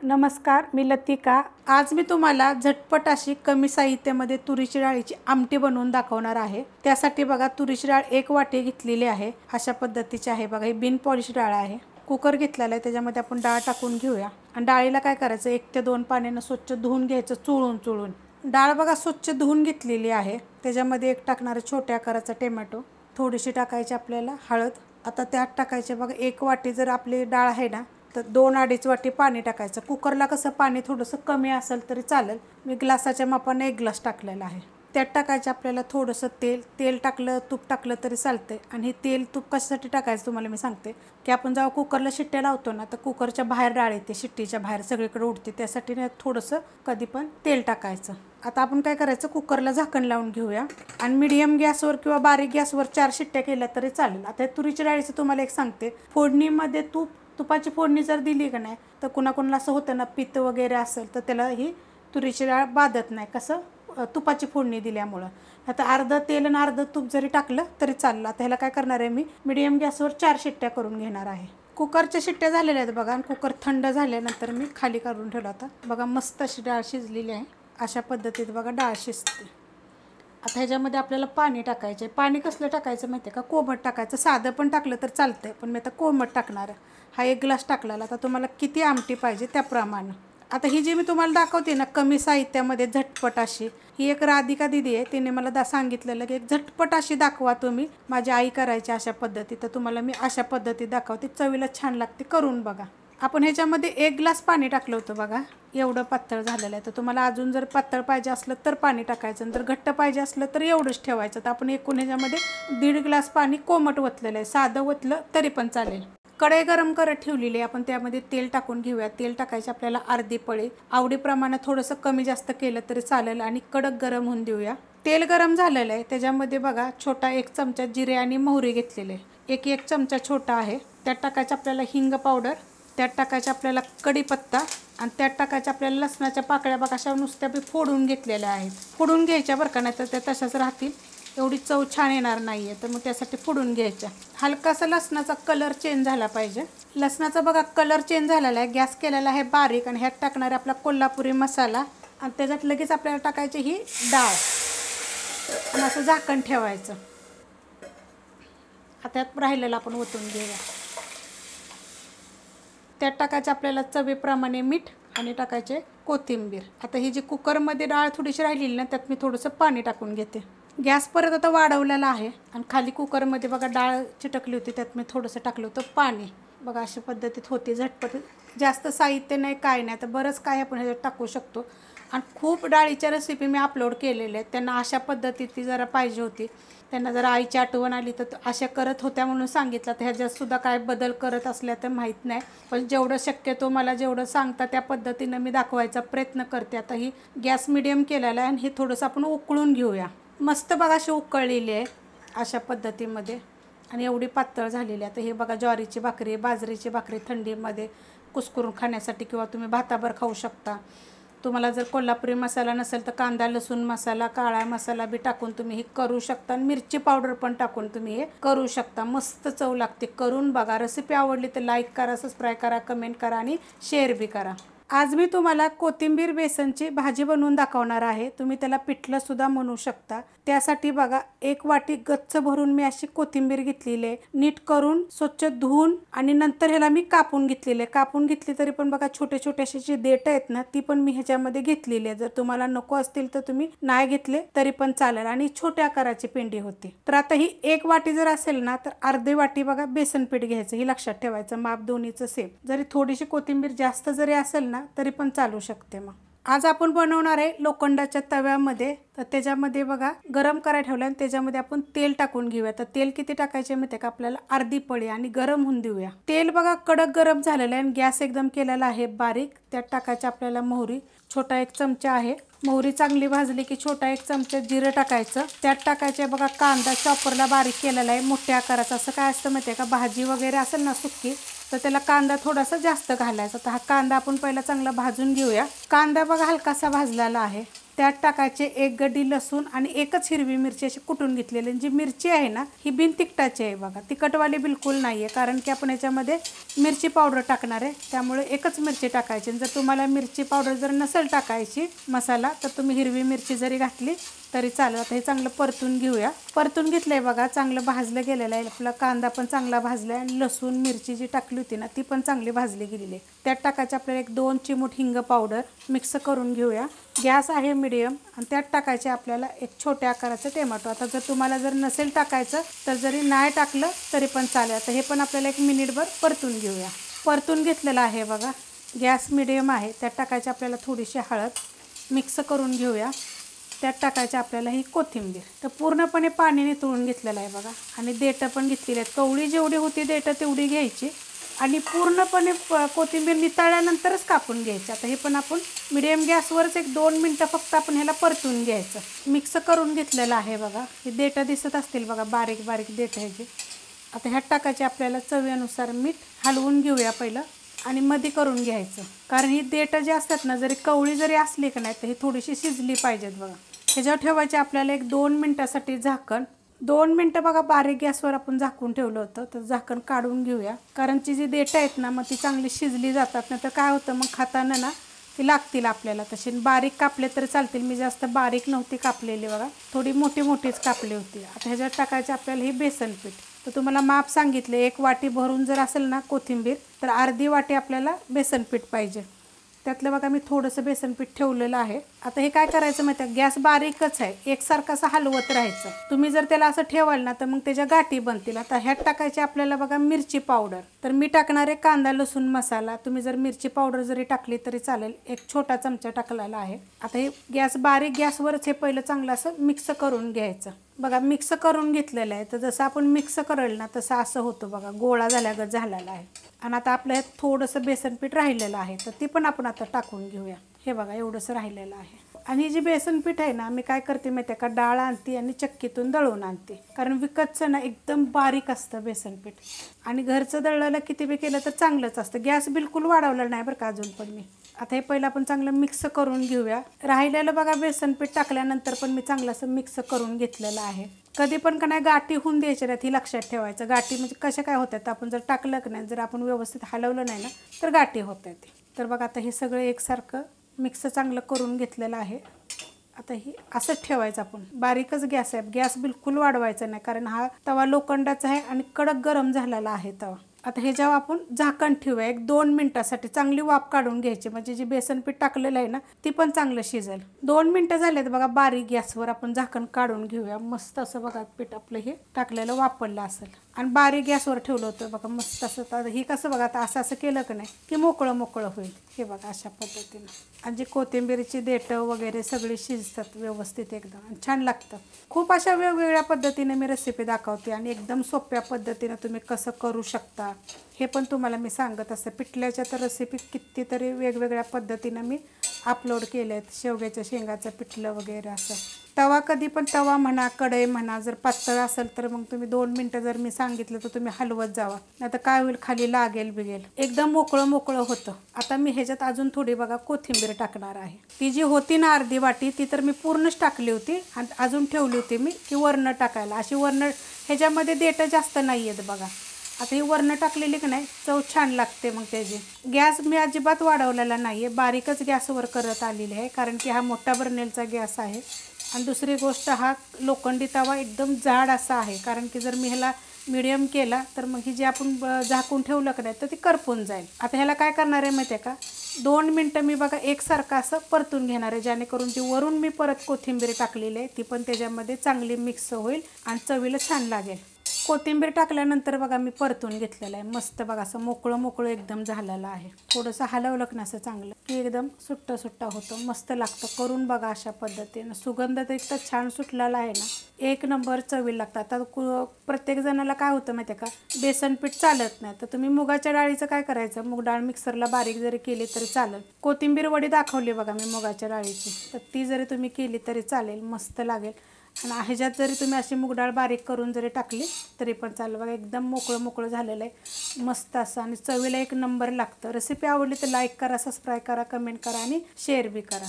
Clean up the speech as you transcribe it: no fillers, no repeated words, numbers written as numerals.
नमस्कार, मी लतिका। आज मी तुम्हाला झटपट अशी कमी साहित्यामध्ये तुरीची डाळीची आमटी बनवून दाखवणार आहे। त्यासाठी बघा, तुरीची डाळ 1 वाटी घेतलेली आहे। अशा पद्धतीची आहे बघा। ही बिन पॉलिश डाळ आहे। कुकर घेतलेला आहे, त्याच्यामध्ये आपण डाळ टाकून घेऊया। आणि डाळीला काय करायचं, 1 ते 2 पाण्याने स्वच्छ धुवून घ्यायचं, चुळून। डाळ बघा स्वच्छ धुवून घेतलेली आहे। त्याच्यामध्ये एक टाकणार छोट्या आकाराचा टोमॅटो, थोडीशी टाकायची आपल्याला हळद। आता त्यात टाकायचे बघा 1 वाटी जर आपली डाळ आहे ना, तर 2-2.5 वाटी पाणी टाकायचं। कुकरला कसं पाणी थोडंसं कमी असेल तरी चालेल। मी ग्लासाच्या मापाने 1 ग्लास टाकलेला आहे। त्यात टाकायचं आपल्याला थोडंसं तेल टाकलं, तूप टाकलं तरी चालतंय। आणि हे तेल तूप कशासाठी टाकायचं तुम्हाला मी सांगते, की आपण जेव्हा कुकरला शिट्ट्या लावतो ना, तर कुकरच्या बाहेर डाळ येते, शिट्टीच्या बाहेर सगळीकडे उडते। त्यासाठी ना थोडंसं कधी पण तेल टाकायचं। आता आपण काय करायचं, कुकरला झाकण लावून घेऊया आणि मीडियम गॅसवर किंवा बारीक गॅसवर 4 शिट्ट्या केल्या तरी चालेल। आता तुरीच्या डाळीचं तुम्हाला एक सांगते, फोडणीमध्ये तुपाची फोडणी जर दिली का नाही, तर कुणाकुणाला असं होतं ना, पित्त वगैरे असेल तर त्याला ही तुरीची डाळ बाधत नाही, कसं तुपाची फोडणी दिल्यामुळं। आता अर्धं तेल आणि अर्धं तूप जरी टाकलं तरी चाललं। आता ह्याला काय करणार आहे, मी मीडियम गॅसवर 4 शिट्ट्या करून घेणार आहे। कुकरच्या शिट्ट्या झालेल्या आहेत बघा। आणि कुकर थंड झाल्यानंतर मी खाली काढून ठेवला होता बघा। मस्त अशी डाळ शिजलेली आहे। अशा पद्धतीत बघा डाळ शिजते। आता ह्याच्यामध्ये आपल्याला पाणी टाकायचं आहे। पाणी कसलं टाकायचं माहिती आहे का, कोमट टाकायचं। साधं पण टाकलं तर चालतंय, पण मी आता कोमट टाकणार आहे। हा 1 ग्लास टाकलेला। आता तुम्हाला किती आमटी पाहिजे त्याप्रमाणे। आता ही जी मी तुम्हाला दाखवते ना, कमी साहित्यामध्ये झटपट अशी, ही एक राधिका दिदी आहे। तिने मला सांगितलेलं की एक झटपट अशी दाखवा तुम्ही, माझी आई करायची अशा पद्धती। तर तुम्हाला मी अशा पद्धतीत दाखवते, चवीला छान लागते, करून बघा। आपण ह्याच्यामध्ये 1 ग्लास पाणी टाकलं होतं बघा, एवढं पातळ झालेलं आहे। तर तुम्हाला अजून जर पातळ पाहिजे असलं तर पाणी टाकायचं, जर घट्ट पाहिजे असलं तर एवढंच ठेवायचं। तर आपण एकूण ह्याच्यामध्ये 1.5 ग्लास पाणी कोमट ओतलेलं आहे। साधं ओतलं तरी पण चालेल। कढई गरम करत ठेवलेली आहे, आपण त्यामध्ये तेल टाकून घेऊया। तेल टाकायचे आपल्याला अर्धी पळी, आवडीप्रमाणे थोडंसं कमी जास्त केलं तरी चालेल। आणि कडक गरम होऊन देऊया। तेल गरम झालेलं आहे, त्याच्यामध्ये बघा छोटा 1 चमचा जिरे आणि मोहरी घेतलेले आहे, 1 चमचा छोटा आहे। त्यात टाकायचं आपल्याला हिंग पावडर, त्यात टाकायचं आपल्याला कढीपत्ता, आणि त्यात टाकायच्या आपल्याला लसणाच्या पाकळ्या बघा, अशा नुसत्या बी फोडून घेतलेल्या आहेत। फोडून घ्यायच्या बरं का, नाही तर त्या तशाच राहतील, एवढी चव छान येणार नाही आहे। तर मग त्यासाठी फोडून घ्यायच्या। हलकासा लसणाचा कलर चेंज झाला पाहिजे। लसणाचा बघा कलर चेंज झालेला आहे। गॅस केलेला आहे बारीक, आणि ह्यात टाकणार आहे आपला कोल्हापुरी मसाला, आणि त्याच्यात लगेच आपल्याला टाकायची ही डाळ, आणि असं झाकण ठेवायचं। आता त्यात राहिलेलं आपण ओतून घेऊया। त्यात टाकायचं आपल्याला चवीप्रमाणे मीठ, आणि टाकायचे कोथिंबीर। आता ही जी कुकरमध्ये डाळ थोडीशी राहिलेली ना, त्यात मी थोडंसं पाणी टाकून घेते। गॅस परत आता वाढवलेला आहे, आणि खाली कुकरमध्ये बघा डाळ चिटकली होती, त्यात मी थोडंसं टाकलं होतं पाणी बघा। अशा पद्धतीत होती झटपट, जास्त साहित्य नाही काय नाही, तर बरंच काय आपण ह्याच्यात टाकू शकतो। आणि खूप डाळीच्या रेसिपी मी अपलोड केलेल्या आहेत, त्यांना अशा पद्धतीत ती जरा पाहिजे होती, त्यांना जरा आईची आठवण आली तर अशा करत होत्या म्हणून सांगितलं। तर ह्याच्यातसुद्धा काय बदल करत असल्या तर माहीत नाही, पण जेवढं शक्यतो मला जेवढं सांगता त्या पद्धतीनं मी दाखवायचा प्रयत्न करते। आता ही गॅस मिडियम केलेला आहे, आणि हे थोडंसं आपण उकळून घेऊया। मस्त बघा अशी उकळलेली आहे अशा पद्धतीमध्ये, आणि एवढी पातळ झालेली आहे। आता हे बघा ज्वारीची भाकरी, बाजरीची भाकरी थंडीमध्ये कुस्करून खाण्यासाठी, किंवा तुम्ही भाताभर खाऊ शकता। तुम्हाला जर कोल्हापुरी मसाला नसेल तर कांदा लसूण मसाला, काळा मसाला बी टाकून तुम्ही हे करू शकता, आणि मिरची पावडर पण टाकून तुम्ही हे करू शकता। मस्त चव लागते, करून बघा। रेसिपी आवडली तर लाईक करा, सबस्क्राईब करा, कमेंट करा, आणि शेअर बी करा। आज मी तुम्हाला कोथिंबीर बेसनची भाजी बनवून दाखवणार आहे। तुम्ही त्याला पिठलंसुद्धा म्हणू शकता। त्यासाठी बघा 1 वाटी गच्च भरून मी अशी कोथिंबीर घेतलेली आहे, नीट करून स्वच्छ धुवून, आणि नंतर ह्याला मी कापून घेतलेले आहे। कापून घेतली तरी पण बघा छोटे छोटे असे जे देठ आहेत ना, ती पण मी ह्याच्यामध्ये घेतलेली आहे। जर तुम्हाला नको असतील तर तुम्ही नाही घेतले तरी पण चालेल, आणि छोट्या आकाराची पेंडी होती। तर आता ही 1 वाटी जर असेल ना, तर अर्धी वाटी बघा बेसन पीठ घ्यायचं, ही लक्षात ठेवायचं, माप दोन्हीचं सेम। जरी थोडीशी कोथिंबीर जास्त जरी असेल ना तरी पण चालू शकते। मग आज आपण बनवणार आहे लोखंडाच्या तव्यामध्ये। तर त्याच्यामध्ये बघा गरम करायला ठेवलं, आणि त्याच्यामध्ये आपण तेल टाकून घेऊया। तर तेल किती टाकायचे माहिती आहे का, आपल्याला अर्धी पळी, आणि गरम होऊन देऊया। तेल बघा कडक गरम झालेलं आहे, आणि गॅस एकदम केलेला आहे बारीक। त्यात टाकायचं आपल्याला मोहरी, छोटा 1 चमचा आहे। मोहरी चांगली भाजली की छोटा 1 चमचा जिरं टाकायचं। त्यात टाकायचे बघा कांदा चॉपरला बारीक केलेला आहे, मोठ्या आकाराचा। असं काय असतं माहिती आहे का, भाजी वगैरे असेल ना सुक्की, तर त्याला कांदा थोडासा जास्त घालायचा। तर हा कांदा आपण पहिला चांगला भाजून घेऊया। कांदा बघा हलकासा भाजलेला आहे, त्यात टाकायचे 1 गड्डी लसूण आणि एकच हिरवी मिरची अशी कुटून घेतलेली. जी मिरची आहे ना ही बिन तिखटाची आहे बघा, तिखटवाली बिलकुल नाही आहे, कारण की आपण याच्यामध्ये मिरची पावडर टाकणार आहे, त्यामुळे एकच मिरची टाकायची. जर तुम्हाला मिरची पावडर जर नसेल टाकायची मसाला, तर तुम्ही हिरवी मिरची जरी घातली तरी चालेल. आता हे चांगलं परतून घेऊया. परतून घेतलंय बघा, चांगलं भाजलं गेलेलं आहे. आपला कांदा पण चांगला भाजला आहे आणि लसूण मिरची जी टाकली होती ना ती पण चांगली भाजली गेलेली आहे. त्यात टाकायचे आपल्याला 1-2 चिमूट हिंग पावडर. मिक्स करून घेऊया. गॅस आहे मीडियम आणि त्यात टाकायचे आपल्याला एक छोट्या आकाराचं टोमॅटो. आता जर तुम्हाला जर नसेल टाकायचं तर जरी नाही टाकलं तरी पण चालेल. आता हे पण आपल्याला 1 मिनिटभर परतून घेऊया. परतून घेतलेलं आहे बघा, गॅस मीडियम आहे. त्यात टाकायची आपल्याला थोडीशी हळद. मिक्स करून घेऊया. त्यात टाकायचे आपल्याला ही कोथिंबीर. तर पूर्णपणे पाणी नितळून घेतलेलं आहे बघा आणि देठं पण घेतलेली आहेत. कवळी जेवढी होती देठं तेवढी घ्यायची आणि पूर्णपणे कोथिंबीर नितळल्यानंतरच कापून घ्यायची. आता हे पण आपण मिडियम गॅसवरच 1-2 मिनटं फक्त आपण ह्याला परतून घ्यायचं. मिक्स करून घेतलेलं आहे बघा. हे देठं दिसत असतील बघा, बारीक बारीक देठं ह्याचे. आता ह्यात टाकायचे आपल्याला चवीनुसार मीठ. हलवून घेऊया पहिलं आणि मध्ये करून घ्यायचं, कारण ही देठं जी असतात ना जरी कवळी जरी असली की नाही तर ही थोडीशी शिजली पाहिजेत बघा. ह्याच्यावर ठेवायचे आपल्याला 1-2 मिनटासाठी झाकण. 2 मिनटं बघा बारीक गॅसवर आपण झाकून ठेवलं होतं, तर झाकण काढून घेऊया, कारण ती जी देठं आहेत ना मग ती चांगली शिजली जातात. नाही तर काय होतं मग खाताना ना ती लागतील आपल्याला. तशी बारीक कापले तर चालतील. मी जास्त बारीक नव्हती कापलेली बघा, थोडी मोठी मोठीच कापली होती. आता ह्याच्यात टाकायचे आपल्याला हे बेसन पीठ. तर तुम्हाला माप सांगितले, 1 वाटी भरून जर असेल ना कोथिंबीर तर अर्धी वाटी आपल्याला बेसन पीठ पाहिजे. त्यातलं बघा मी थोडंसं बेसन पीठ ठेवलेलं आहे. आता हे काय करायचं माहिती आहे, गॅस बारीकच आहे, एकसारखं असं हलवत राहायचं. तुम्ही जर त्याला असं ठेवाल ना तर मग त्याच्या गाठी बनतील. आता ह्यात टाकायचे आपल्याला बघा मिरची पावडर. तर मी टाकणार आहे कांदा लसूण मसाला. तुम्ही जर मिरची पावडर जरी टाकली तरी चालेल, 1 छोटा चमचा टाकलेला आहे. आता हे गॅस बारीक गॅसवरच हे पहिलं चांगलं असं मिक्स करून घ्यायचं बघा. मिक्स करून घेतलेलं आहे. तर जसं आपण मिक्स करेल ना तसं असं होतं बघा, गोळा झाल्यागत झालेला आहे. आणि आता आपल्या ह्यात थोडंसं बेसन पीठ राहिलेलं आहे, तर ती पण आपण आता टाकून घेऊया. हे बघा एवढंसं राहिलेलं आहे. आणि ही जी बेसन पीठ आहे ना मी काय करते माहिती आहे का, डाळ आणते आणि चक्कीतून दळून आणते, कारण विकतचं ना एकदम बारीक असतं बेसन पीठ. आणि घरचं दळलेलं किती बी केलं तर चांगलंच असतं. गॅस बिलकुल वाढवलं नाही बरं का अजून पण मी. आता हे पहिलं आपण चांगलं मिक्स करून घेऊया. राहिलेलं बघा बेसन पीठ टाकल्यानंतर पण मी चांगलं असं मिक्स करून घेतलेलं आहे. कधी पण का नाही गाठी होऊन द्यायची नाही, ही लक्षात ठेवायचं. गाठी म्हणजे कशा काय होतात, आपण जर टाकलं की नाही, जर आपण व्यवस्थित हलवलं नाही ना तर गाठी होतात. तर बघा आता हे सगळं एकसारखं मिक्स चांगलं करून घेतलेलं आहे. आता ही असंच ठेवायचं आपण. बारीकच गॅस आहे, गॅस बिलकुल वाढवायचा नाही, कारण हा तवा लोखंडाचा आहे आणि कडक गरम झालेला आहे तवा. आता हे जेव्हा आपण झाकण ठेवूया 1-2 मिनटासाठी, चांगली वाफ काढून घ्यायची, म्हणजे जे बेसन पीठ टाकलेलं आहे ना ती पण चांगलं शिजेल. 2 मिनटं झालेत बघा, बारीक गॅसवर आपण झाकण काढून घेऊया. मस्त असं बघा पीठ आपलं हे टाकलेलं वापरलं असेल आणि बारीक गॅसवर ठेवलं होतं बघा मस्त असं. तर हे कसं बघा आता असं केलं की नाही की मोकळं मोकळं होईल. हे बघा अशा पद्धतीनं. आणि जी कोथिंबीरची देठं वगैरे सगळी शिजतात व्यवस्थित एकदम आणि छान लागतं. खूप अशा वेगवेगळ्या पद्धतीने मी रेसिपी दाखवते आणि एकदम सोप्या पद्धतीनं तुम्ही कसं करू शकता हे पण तुम्हाला मी सांगत असते. पिठल्याच्या तर रेसिपी कितीतरी वेगवेगळ्या पद्धतीनं मी अपलोड केले आहेत. शेवग्याच्या शेंगाचं पिठलं वगैरे असं. तवा कधी पण तवा म्हणा कढई म्हणा, जर पातळ असेल तर मग तुम्ही 2 मिनटं जर मी सांगितलं तर तुम्ही हलवत जावा, नाही तर काय होईल खाली लागेल बिगेल. एकदम मोकळं मोकळं होतं. आता मी ह्याच्यात अजून थोडी बघा कोथिंबीर टाकणार आहे. ती जी होती ना अर्धी वाटी ती तर मी पूर्णच टाकली होती आणि अजून ठेवली होती मी की वरनं टाकायला. अशी वरनं ह्याच्यामध्ये देठं जास्त नाही आहेत बघा. आता ही वरनं टाकलेली की नाही चव छान लागते मग त्याची. गॅस मी अजिबात वाढवलेला नाही आहे, बारीकच गॅसवर करत आलेली आहे, कारण की हा मोठा बर्नेलचा गॅस आहे. आणि दुसरी गोष्ट हा लोखंडी तवा एकदम जाड असा आहे, कारण की जर मी ह्याला मीडियम केला तर मग ही जे आपण झाकून ठेवलं की नाही तर ती करपून जाईल. आता ह्याला काय करणार आहे माहिती आहे का, 2 मिनटं मी बघा एकसारखं असं परतून घेणार आहे, जेणेकरून जी वरून मी परत कोथिंबीर टाकलेली आहे ती पण त्याच्यामध्ये चांगली मिक्स होईल आणि चवीला छान लागेल. कोथिंबीर टाकल्यानंतर बघा मी परतून घेतलेलं आहे. मस्त बघा असं मोकळं मोकळं एकदम झालेलं आहे. थोडंसं हलवलं की असं चांगलं की एकदम सुट्टा सुट्टा होतं, मस्त लागतं. करून बघा अशा पद्धतीनं. सुगंध तर इतका छान सुटलेला आहे ना, 1 नंबर चवीला लागतात. आता प्रत्येक जणाला काय होतं माहिती आहे का, बेसन पीठ चालत नाही, तर तुम्ही मुगाच्या डाळीचं काय करायचं, मूग डाळ मिक्सरला बारीक जरी केली तरी चालेल. कोथिंबीर वडी दाखवली बघा मी मुगाच्या डाळीची, तर ती जरी तुम्ही केली तरी चालेल, मस्त लागेल. आणि ह्याच्यात जरी तुम्ही अशी मूग डाळ बारीक करून जरी टाकली तरी पण चालेल. बघा एकदम मोकळं मोकळं झालेलं आहे मस्त असं आणि चवीला 1 नंबर लागतं. रेसिपी आवडली तर लाईक करा, सबस्क्राईब करा, कमेंट करा आणि शेअर बी करा.